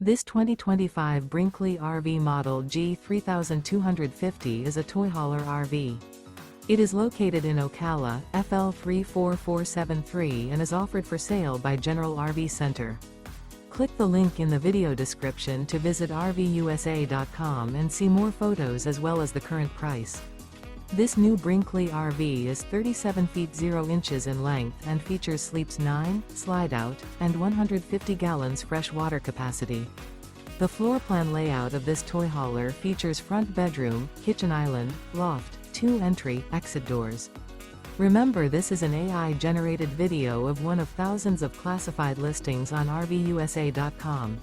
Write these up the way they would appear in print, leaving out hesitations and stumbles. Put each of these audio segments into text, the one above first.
This 2025 Brinkley RV Model G 3250 is a toy hauler RV. It is located in Ocala, FL 34473 and is offered for sale by General RV Center. Click the link in the video description to visit RVUSA.com and see more photos as well as the current price. This new Brinkley RV is 37 feet 0 inches in length and features sleeps 9, slide-out, and 150 gallons fresh water capacity. The floor plan layout of this toy hauler features front bedroom, kitchen island, loft, 2 entry/exit doors. Remember, this is an AI-generated video of one of thousands of classified listings on RVUSA.com.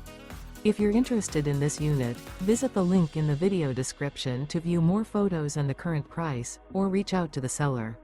If you're interested in this unit, visit the link in the video description to view more photos and the current price, or reach out to the seller.